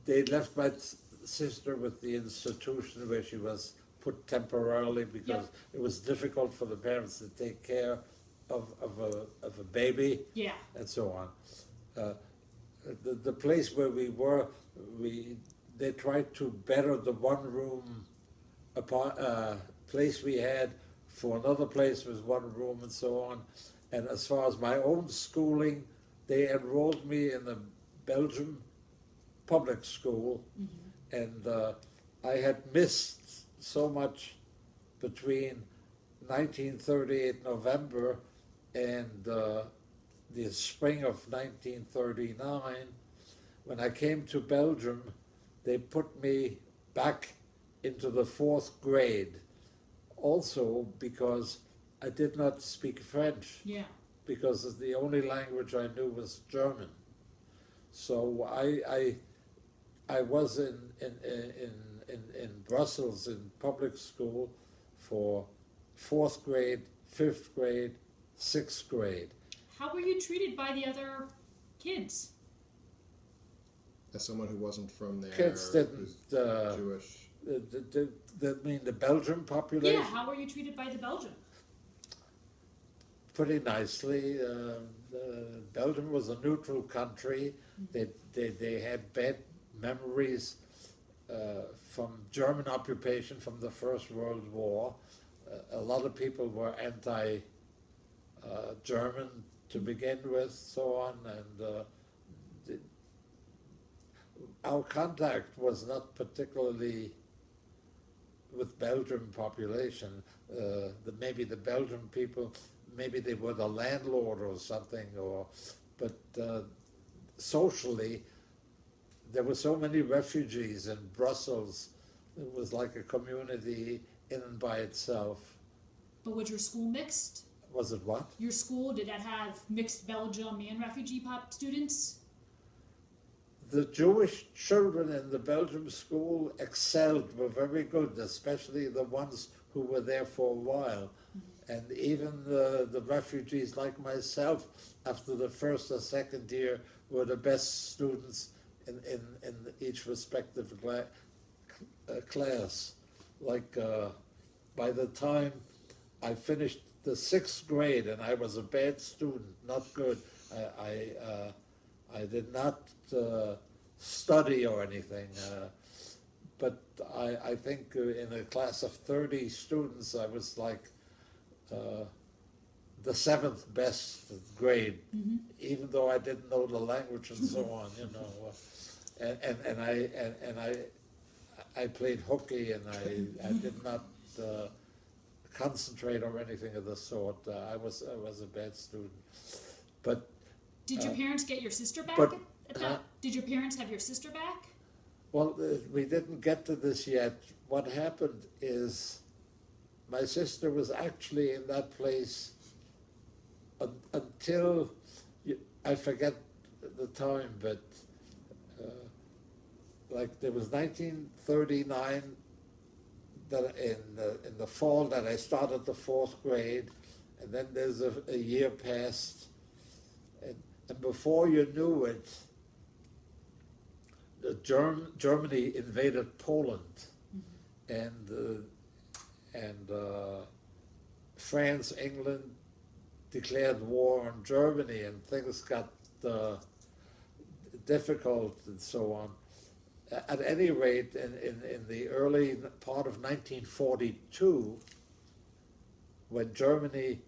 they left my sister with the institution where she was put temporarily because it was difficult for the parents to take care of a baby Yeah. and so on. Uh, the place where we were, they tried to better the one room place we had for another place was one room and so on. And as far as my own schooling, they enrolled me in the Belgium public school, and I had missed so much between 1938 November and the spring of 1939. When I came to Belgium, they put me back into the fourth grade, also because I did not speak French, Yeah. because the only language I knew was German. So I was in Brussels in public school for fourth grade, fifth grade, sixth grade. How were you treated by the other kids? As someone who wasn't from there, Kids didn't. who's Jewish. The Belgian population? Yeah, how were you treated by the Belgian? Pretty nicely. Belgium was a neutral country. They had bad memories from German occupation from the First World War. A lot of people were anti-German to begin with, so on, and our contact was not particularly with Belgian population. Maybe the Belgian people, maybe they were the landlord or something, but socially, there were so many refugees in Brussels. It was like a community in and by itself. But was your school mixed? Was it what? Your school, did that have mixed Belgium and refugee pop students? The Jewish children in the Belgium school excelled, were very good, especially the ones who were there for a while. And even the refugees like myself, after the first or second year, were the best students in each respective class. Like by the time I finished the sixth grade, and I was a bad student, not good. I did not study or anything, but I think in a class of 30 students, I was like the seventh best grade, even though I didn't know the language and so on, you know. And I played hooky, and I did not concentrate or anything of the sort. I was a bad student, but. Did your parents get your sister back? Did your parents have your sister back? Well, we didn't get to this yet. What happened is my sister was actually in that place until, I forget the time, but like there was 1939 that in the fall that I started the fourth grade, and then there's a year passed, and before you knew it, Germany invaded Poland, and France, England declared war on Germany, and things got difficult and so on. At any rate, in the early part of 1942, when Germany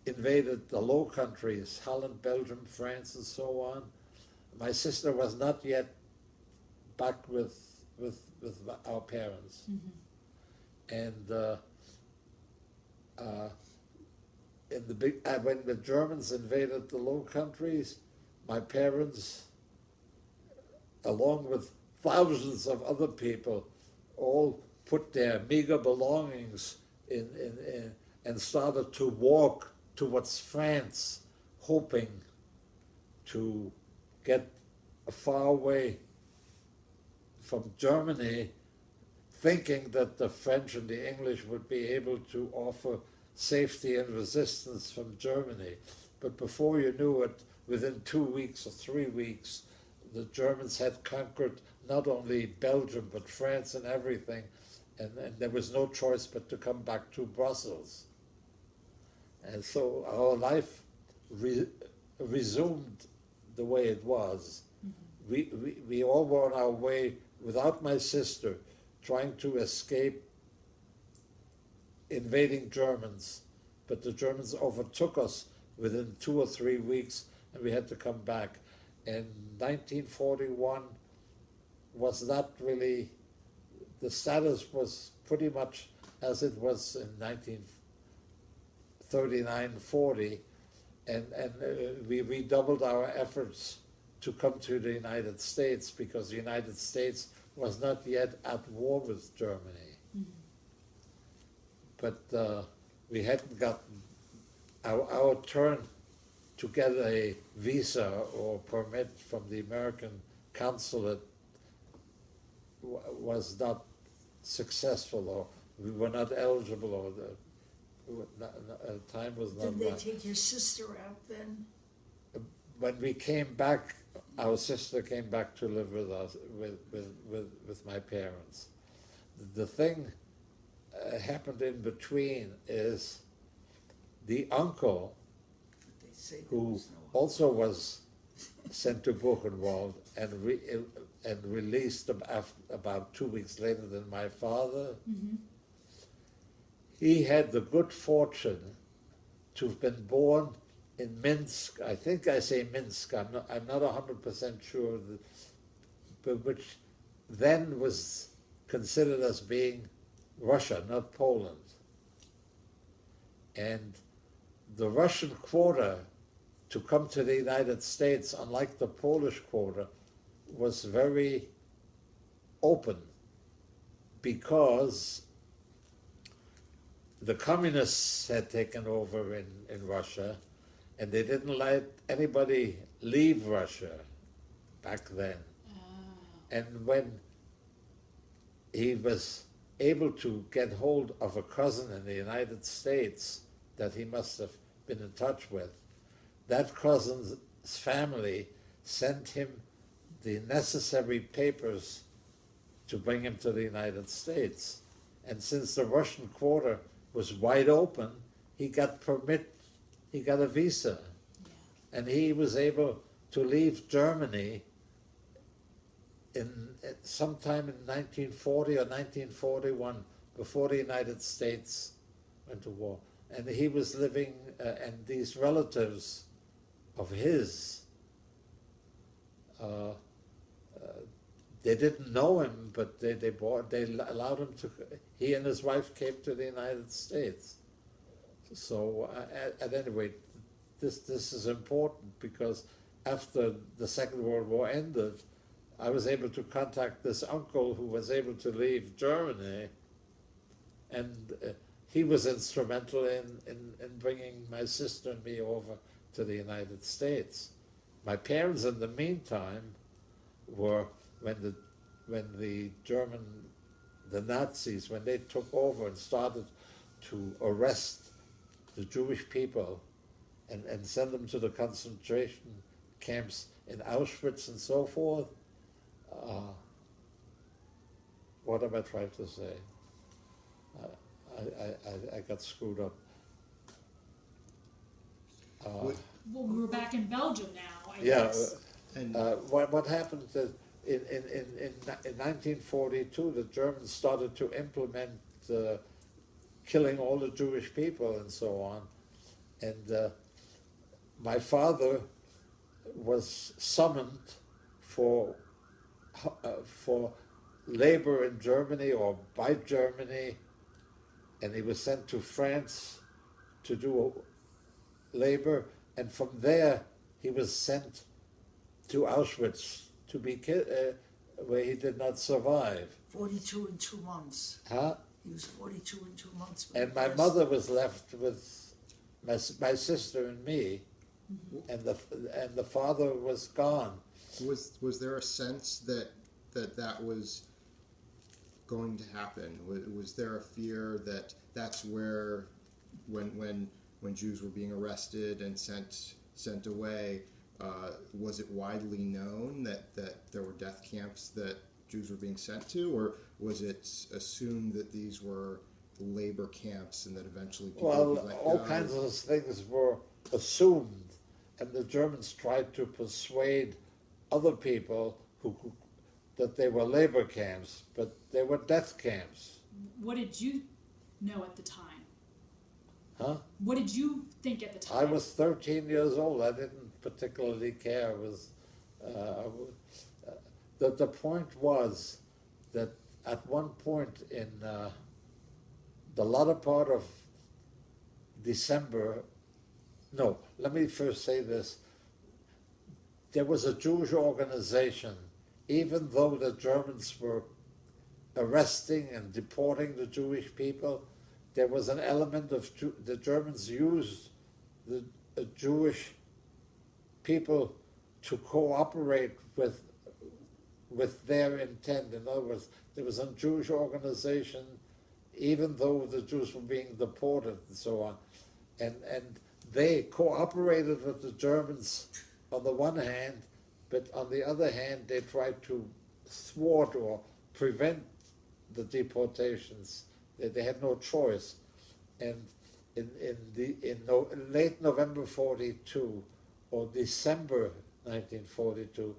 invaded the Low Countries, Holland, Belgium, France, and so on, my sister was not yet back with our parents. And when the Germans invaded the Low Countries, my parents, along with thousands of other people, all put their meager belongings in and started to walk towards France, hoping to get far away from Germany, thinking that the French and the English would be able to offer safety and resistance from Germany. But before you knew it, within 2 weeks or 3 weeks, the Germans had conquered not only Belgium but France and everything, and there was no choice but to come back to Brussels. And so our life resumed the way it was. We all were on our way without my sister, trying to escape invading Germans, but the Germans overtook us within 2 or 3 weeks, and we had to come back. And 1941 was not really, the status was pretty much as it was in 1939-40, and we redoubled our efforts to come to the United States, because the United States was not yet at war with Germany. But we hadn't gotten our turn to get a visa or permit from the American consulate was not successful, or we were not eligible, or the time was not Did they right. take your sister out then? When we came back, our sister came back to live with us, with my parents. The thing happened in between is the uncle, They say there who was no also was sent to Buchenwald and released about 2 weeks later than my father. He had the good fortune to have been born in Minsk. I think I say Minsk. I'm not 100% sure, but which then was considered as being Russia, not Poland. And the Russian quota to come to the United States, unlike the Polish quota, was very open, because the communists had taken over in Russia, and they didn't let anybody leave Russia back then. And when he was able to get hold of a cousin in the United States that he must have been in touch with, that cousin's family sent him the necessary papers to bring him to the United States. And since the Russian quota was wide open, he got a visa. And he was able to leave Germany sometime in 1940 or 1941, before the United States went to war. And he was living, and these relatives of his, they didn't know him, but they allowed him to, he and his wife came to the United States. So at any rate, this is important, because after the Second World War ended, I was able to contact this uncle who was able to leave Germany, and he was instrumental in bringing my sister and me over to the United States. My parents, in the meantime, were, when the Nazis, when they took over and started to arrest the Jewish people and send them to the concentration camps in Auschwitz and so forth. What am I trying to say? I got screwed up. Well, we're back in Belgium now, I Yeah. guess. What happened is in 1942, the Germans started to implement killing all the Jewish people and so on. And my father was summoned for labor in Germany or by Germany, and he was sent to France to do labor, and from there he was sent to Auschwitz to be killed, where he did not survive. 42 in 2 months. Huh? He was 42 in 2 months. And my mother was left with my sister and me, and the father was gone. Was there a sense that was going to happen? Was there a fear that that's where, when Jews were being arrested and sent away, was it widely known that there were death camps that Jews were being sent to, or was it assumed that these were labor camps and that eventually people would Well, be let all go? kinds of things were assumed, and the Germans tried to persuade other people that they were labor camps, but they were death camps. What did you know at the time? Huh? What did you think at the time? I was 13 years old. I didn't particularly care. It was, the point was that at one point in the latter part of December, no, let me first say this. There was a Jewish organization, even though the Germans were arresting and deporting the Jewish people, there was an element of the Germans used the Jewish people to cooperate with their intent. In other words, there was a Jewish organization, even though the Jews were being deported and so on, and they cooperated with the Germans on the one hand, but on the other hand, they tried to thwart or prevent the deportations. They had no choice. And in late November 42 or December 1942,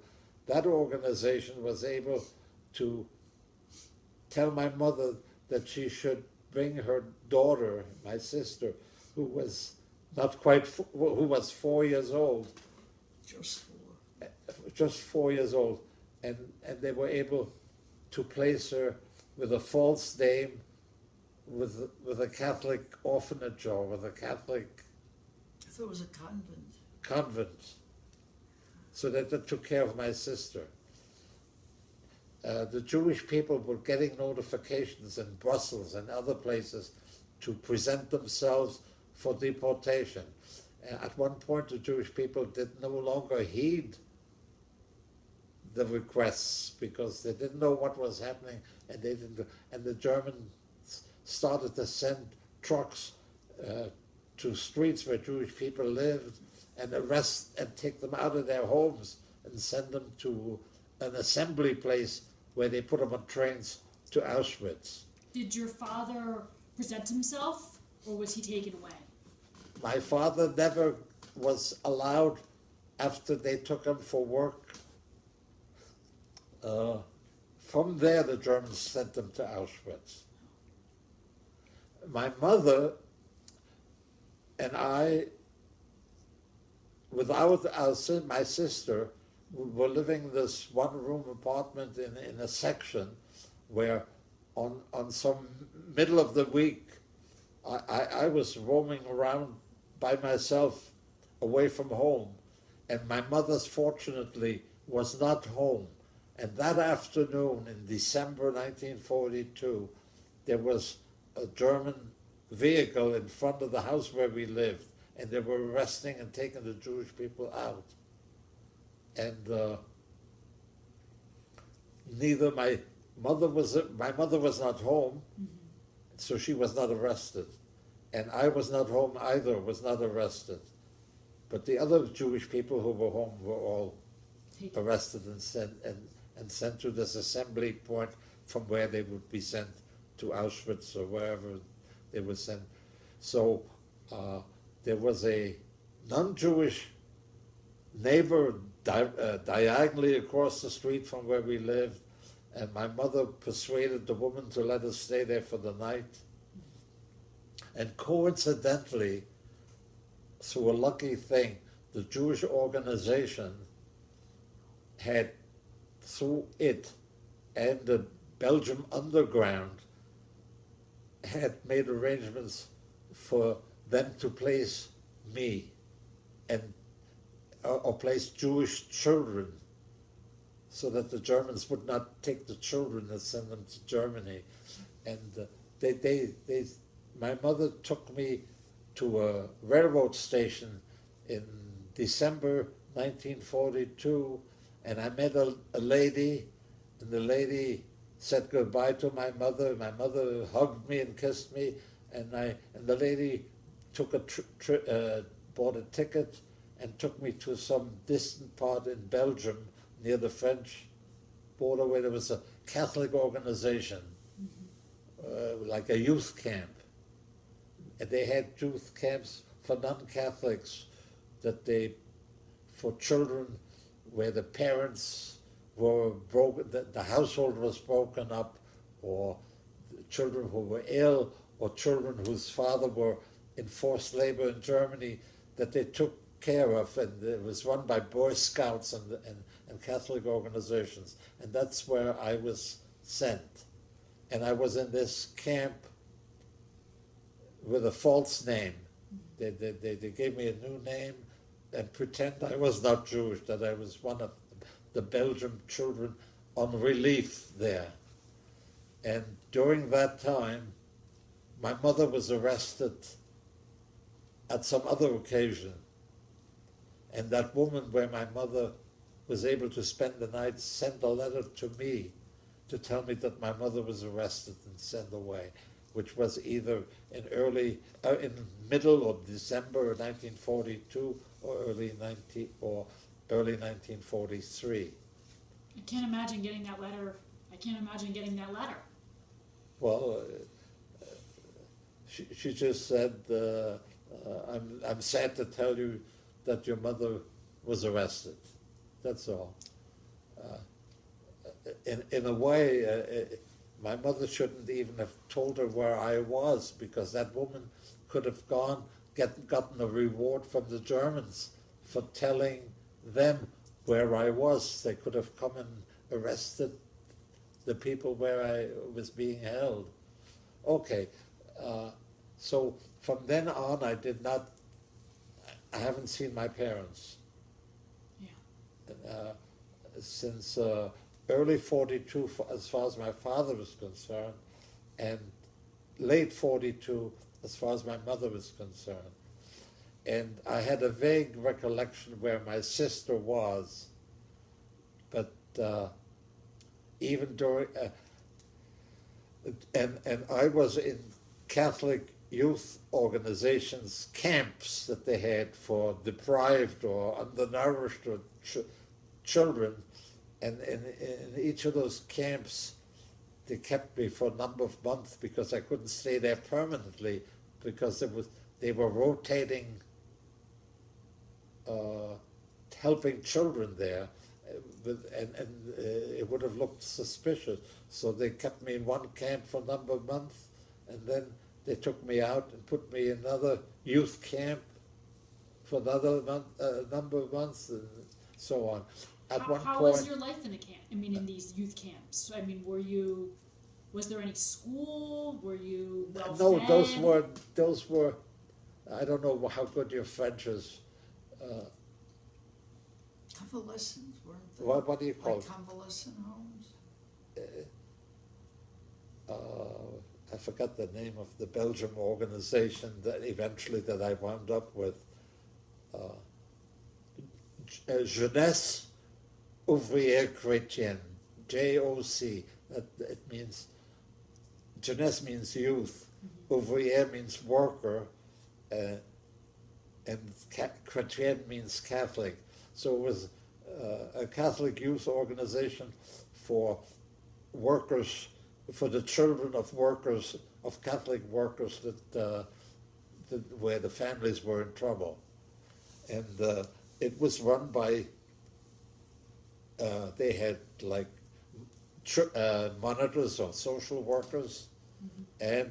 that organization was able to tell my mother that she should bring her daughter, my sister, who was not quite, who was 4 years old, just 4 years old, and they were able to place her with a false name, with a Catholic orphanage or with a Catholic I thought it was a convent, so that they took care of my sister. The Jewish people were getting notifications in Brussels and other places to present themselves for deportation. At one point, the Jewish people did no longer heed the requests because they didn't know what was happening, and they didn't. And the Germans started to send trucks to streets where Jewish people lived and arrest and take them out of their homes and send them to an assembly place where they put them on trains to Auschwitz. Did your father present himself, or was he taken away? My father never was allowed after they took him for work. From there, the Germans sent them to Auschwitz. My mother and I, without my sister, were living in this one-room apartment in a section where on some middle of the week, I was roaming around by myself away from home, and my mother, fortunately, was not home. And that afternoon in December 1942, there was a German vehicle in front of the house where we lived, and they were arresting and taking the Jewish people out. And my mother was not home, so she was not arrested, and I was not home either, was not arrested. But the other Jewish people who were home were all arrested and sent to this assembly point from where they would be sent to Auschwitz or wherever they were sent. So there was a non-Jewish neighbor diagonally across the street from where we lived, and my mother persuaded the woman to let us stay there for the night. And coincidentally, through a lucky thing, the Jewish organization had, through it and the Belgium underground, had made arrangements for them to place me and or place Jewish children so that the Germans would not take the children and send them to Germany. And my mother took me to a railroad station in December 1942, and I met a lady, and the lady said goodbye to my mother. My mother hugged me and kissed me, and the lady took bought a ticket and took me to some distant part in Belgium near the French border where there was a Catholic organization, like a youth camp. And they had youth camps for non-Catholics for children where the parents were broken, the household was broken up, or children who were ill, or children whose father were in forced labor in Germany, that they took care of, and it was run by Boy Scouts and Catholic organizations. And that's where I was sent. And I was in this camp with a false name. They gave me a new name and pretend I was not Jewish, that I was one of the Belgian children on relief there. And during that time, my mother was arrested at some other occasion. And that woman where my mother was able to spend the night sent a letter to me to tell me that my mother was arrested and sent away, which was either in middle of December 1942 or early 1943. I can't imagine getting that letter. Well, she just said, I'm sad to tell you that your mother was arrested. That's all. In a way, my mother shouldn't even have told her where I was, because that woman could have gotten a reward from the Germans for telling them where I was. They could have come and arrested the people where I was being held. Okay, so from then on I haven't seen my parents. Yeah. Since early 42, as far as my father was concerned, and late 42, as far as my mother was concerned. And I had a vague recollection where my sister was, but even during, and I was in Catholic youth organizations camps that they had for deprived or undernourished or children, and in each of those camps they kept me for a number of months because I couldn't stay there permanently, because they were rotating helping children there, and it would have looked suspicious, so they kept me in one camp for a number of months, and then they took me out and put me in another youth camp for another number of months, and so on. At one How point, was your life in a camp? I mean, in these youth camps. I mean, was there any school? Were you well fed? no, those were. I don't know how good your French is. Convalescent, weren't they? What do you call Like it? convalescent homes? I forgot the name of the Belgium organization that I wound up with. Jeunesse Ouvrière Chrétienne, JOC. It means, jeunesse means youth, ouvrière means worker, and chrétienne means Catholic. So it was a Catholic youth organization for workers, for the children of workers, of Catholic workers where the families were in trouble. And it was run by, they had like monitors or social workers, and